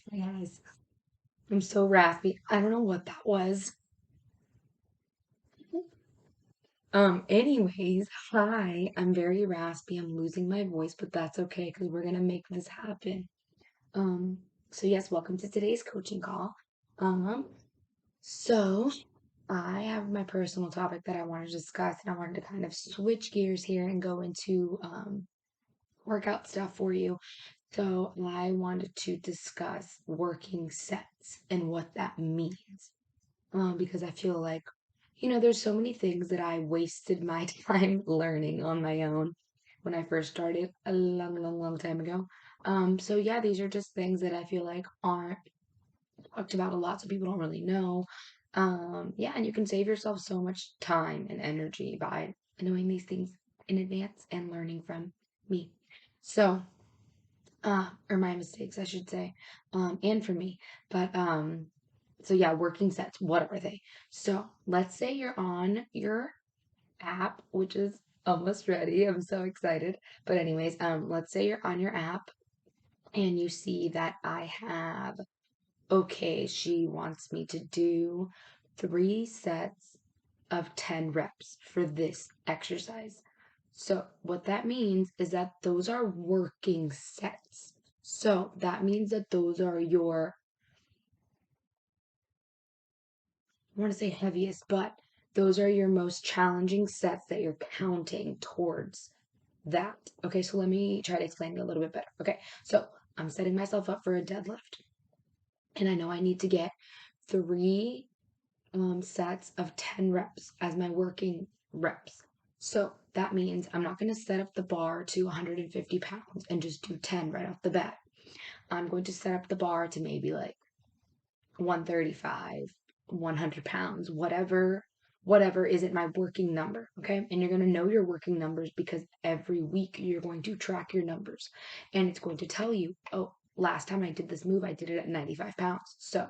Hi guys. I'm so raspy. I don't know what that was. Anyways, hi. I'm very raspy. I'm losing my voice, but that's okay because we're gonna make this happen. Um, so yes, welcome to today's coaching call. Um, so I have my personal topic that I want to discuss, and I wanted to kind of switch gears here and go into workout stuff for you. So I wanted to discuss working sets and what that means. Because I feel like, there's so many things that I wasted my time learning on my own when I first started a long, long, long time ago. So yeah, these are just things that I feel like aren't talked about a lot, so people don't really know. Yeah, and you can save yourself so much time and energy by knowing these things in advance and learning from me. So, or my mistakes, I should say, and for me. But so yeah, working sets, what are they? So let's say you're on your app, which is almost ready. I'm so excited. But anyways, let's say you're on your app and you see that I have, okay, she wants me to do 3 sets of 10 reps for this exercise. So what that means is that those are working sets. So that means that those are your, I want to say heaviest, but those are your most challenging sets that you're counting towards that. Okay, so let me try to explain it a little bit better. Okay, so I'm setting myself up for a deadlift, and I know I need to get 3 sets of 10 reps as my working reps. So that means I'm not going to set up the bar to 150 pounds and just do 10 right off the bat. I'm going to set up the bar to maybe like 135, 100 pounds, whatever isn't my working number, okay? And you're going to know your working numbers because every week you're going to track your numbers and it's going to tell you, oh, last time I did this move, I did it at 95 pounds. So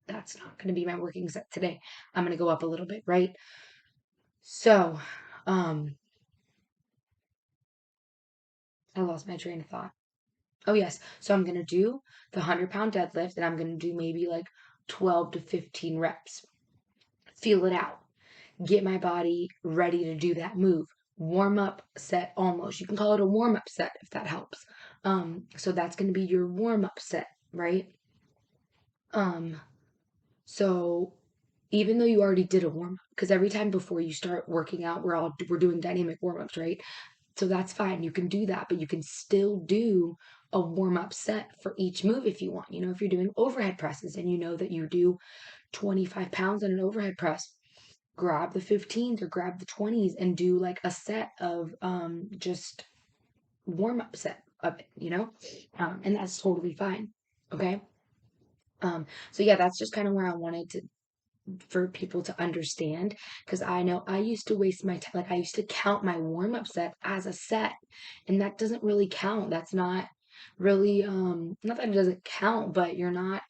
that's not going to be my working set today. I'm going to go up a little bit, right? So, um, I lost my train of thought. Oh, yes. So I'm going to do the 100-pound deadlift and I'm going to do maybe like 12 to 15 reps. Feel it out. Get my body ready to do that move. Warm up set almost. You can call it a warm up set if that helps. So that's going to be your warm up set, right? Um, so even though you already did a warm up, because every time before you start working out, we're doing dynamic warm ups, right? So that's fine. You can do that, but you can still do a warm up set for each move if you want. If you're doing overhead presses and you know that you do 25 pounds on an overhead press, grab the 15s or grab the 20s and do like a set of just warm up set of it. And that's totally fine. Okay. So yeah, that's just kind of where I wanted to for people to understand because I know I used to waste my time. Like I used to count my warm up set as a set, and that doesn't really count. That's not really not that it doesn't count, but you're not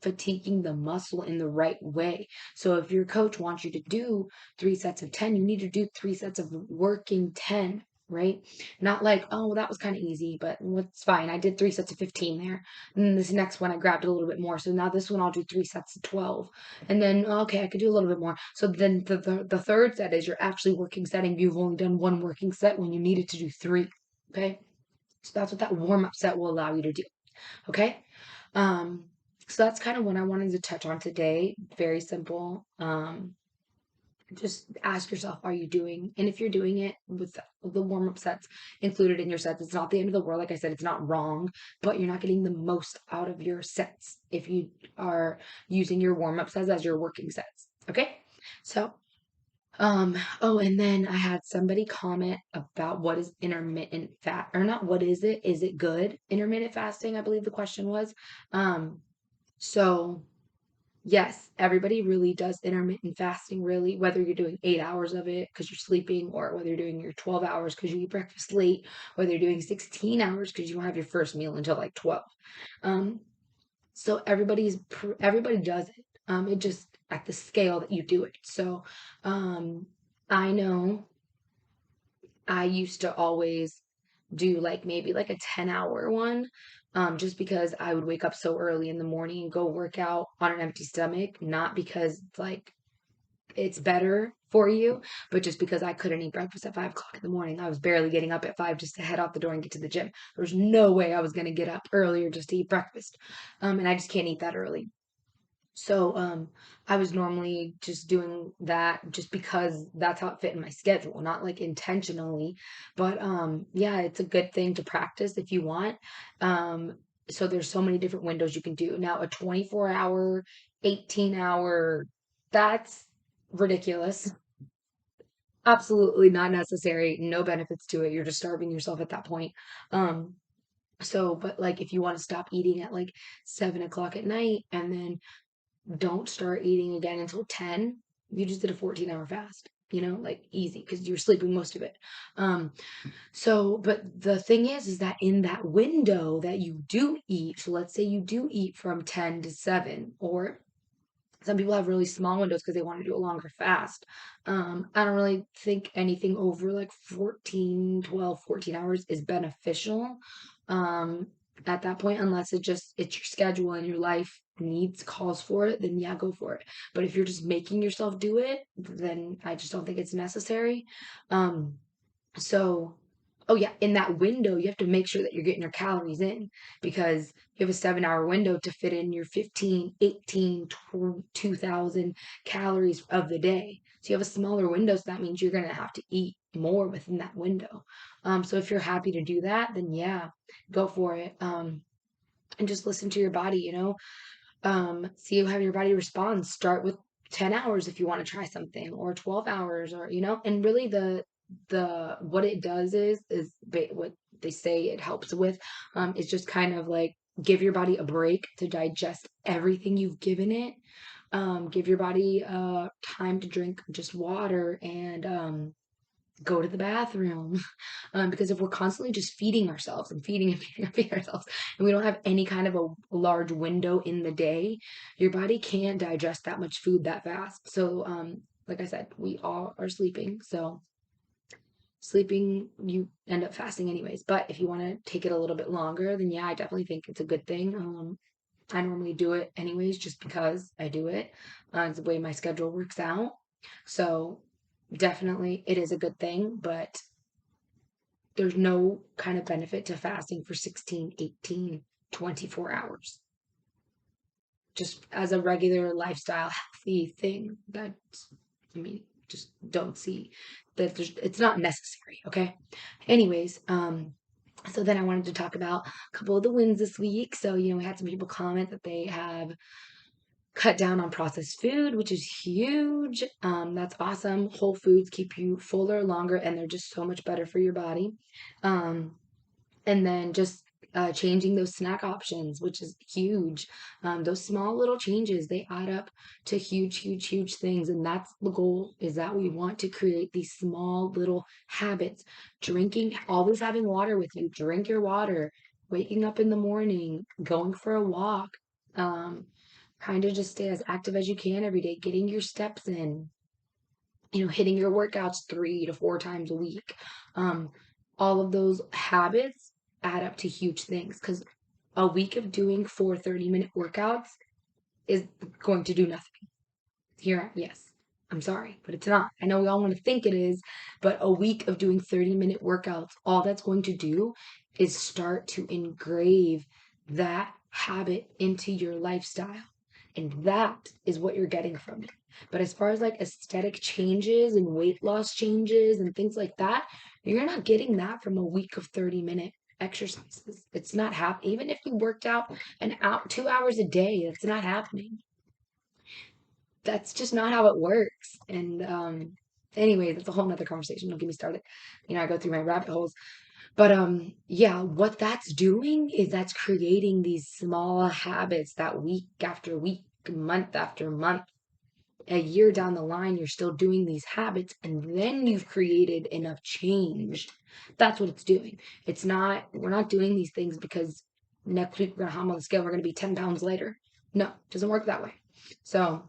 fatiguing the muscle in the right way. So if your coach wants you to do 3 sets of 10, you need to do 3 sets of working 10, right? Not like, oh, well, that was kind of easy, but it's fine. I did 3 sets of 15 there. And then this next one, I grabbed a little bit more. So now this one, I'll do 3 sets of 12. And then, okay, I could do a little bit more. So then the third set is you're actually working setting. You've only done one working set when you needed to do three. Okay. So that's what that warm up set will allow you to do. Okay. Um, so that's kind of what I wanted to touch on today. Very simple. Just ask yourself, are you doing? And if you're doing it with the warm up sets included in your sets, it's not the end of the world. Like I said, it's not wrong, but you're not getting the most out of your sets if you are using your warm up sets as your working sets. Okay. So, oh, and then I had somebody comment about what is intermittent fat or not. What is it? Is it good? Intermittent fasting, I believe the question was. So yes, everybody really does intermittent fasting, really, whether you're doing 8 hours of it because you're sleeping, or whether you're doing your 12 hours because you eat breakfast late, whether you're doing 16 hours because you don't have your first meal until like 12. Um, so everybody does it. It just at the scale that you do it. So, I know I used to always do like maybe like a 10-hour one. just because I would wake up so early in the morning and go work out on an empty stomach, not because like it's better for you, but just because I couldn't eat breakfast at 5 o'clock in the morning. I was barely getting up at 5 just to head out the door and get to the gym. There's no way I was going to get up earlier just to eat breakfast. And I just can't eat that early. So, I was normally just doing that just because that's how it fit in my schedule, not like intentionally. But yeah, it's a good thing to practice if you want. Um, so there's so many different windows you can do. Now, a 24-hour, 18-hour, that's ridiculous. Absolutely not necessary. No benefits to it. You're just starving yourself at that point. Um, but like if you want to stop eating at like 7 o'clock at night and then don't start eating again until 10, you just did a 14-hour fast, like easy because you're sleeping most of it. Um, but the thing is that in that window that you do eat, so let's say you do eat from 10 to 7, or some people have really small windows because they want to do a longer fast. I don't really think anything over like 14, 12, 14 hours is beneficial um, at that point, unless it's your schedule and your life needs calls for it, then yeah, go for it. But if you're just making yourself do it, then I just don't think it's necessary. Um, so, oh yeah, in that window, you have to make sure that you're getting your calories in because you have a 7 hour window to fit in your 15, 18, 2,000 calories of the day. So you have a smaller window, so that means you're going to have to eat more within that window. So if you're happy to do that, then yeah, go for it. And just listen to your body, see how your body responds. Start with 10 hours if you want to try something, or 12 hours, or and really the what it does what they say it helps with is just kind of like give your body a break to digest everything you've given it. Give your body time to drink just water and go to the bathroom. Because if we're constantly just feeding ourselves and feeding and feeding and feeding ourselves, and we don't have any kind of a large window in the day, your body can't digest that much food that fast. So, like I said, we all are sleeping. So, sleeping, you end up fasting anyways. But if you want to take it a little bit longer, then yeah, I definitely think it's a good thing. I normally do it anyways, just because I do it. It's the way my schedule works out. So, definitely it is a good thing, but there's no kind of benefit to fasting for 16, 18, 24 hours. Just as a regular lifestyle healthy thing. I mean, just don't see that it's not necessary, okay? Anyways, so then I wanted to talk about a couple of the wins this week. So, we had some people comment that they have cut down on processed food, which is huge. That's awesome. Whole foods keep you fuller longer, and they're just so much better for your body. Um, and then just changing those snack options, which is huge. Those small little changes, they add up to huge, huge, huge things. And that's the goal, is that we want to create these small little habits. Drinking, always having water with you. Drink your water. Waking up in the morning, going for a walk. Um, Kind of just stay as active as you can every day, getting your steps in, hitting your workouts 3 to 4 times a week. Um, all of those habits add up to huge things because a week of doing 4 30-minute workouts is going to do nothing. Yes, I'm sorry, but it's not. I know we all want to think it is, but a week of doing 30-minute workouts, all that's going to do is start to engrave that habit into your lifestyle. And that is what you're getting from it. But as far as like aesthetic changes and weight loss changes and things like that, you're not getting that from a week of 30-minute exercises. It's not happening. Even if you worked out 2 hours a day, that's not happening. That's just not how it works. And anyway, that's a whole nother conversation. Don't get me started. I go through my rabbit holes. But yeah, what that's doing is that's creating these small habits that week after week, month after month, a year down the line, you're still doing these habits, and then you've created enough change. That's what it's doing. We're not doing these things because next week we're gonna hop on the scale, we're gonna be 10 pounds lighter. No, it doesn't work that way. So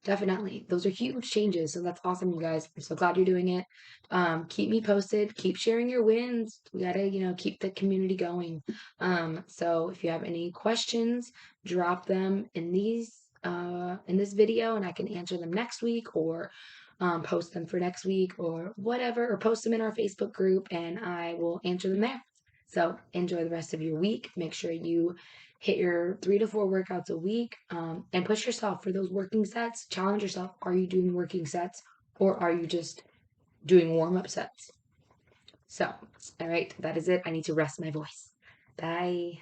Definitely. Those are huge changes. So that's awesome, you guys. I'm so glad you're doing it. Keep me posted. Keep sharing your wins. We gotta, keep the community going. So if you have any questions, drop them in this video and I can answer them next week or post them for next week or whatever, or post them in our Facebook group and I will answer them there. So enjoy the rest of your week. Make sure you hit your 3 to 4 workouts a week, and push yourself for those working sets. Challenge yourself. Are you doing working sets or are you just doing warm-up sets? So, all right, that is it. I need to rest my voice. Bye.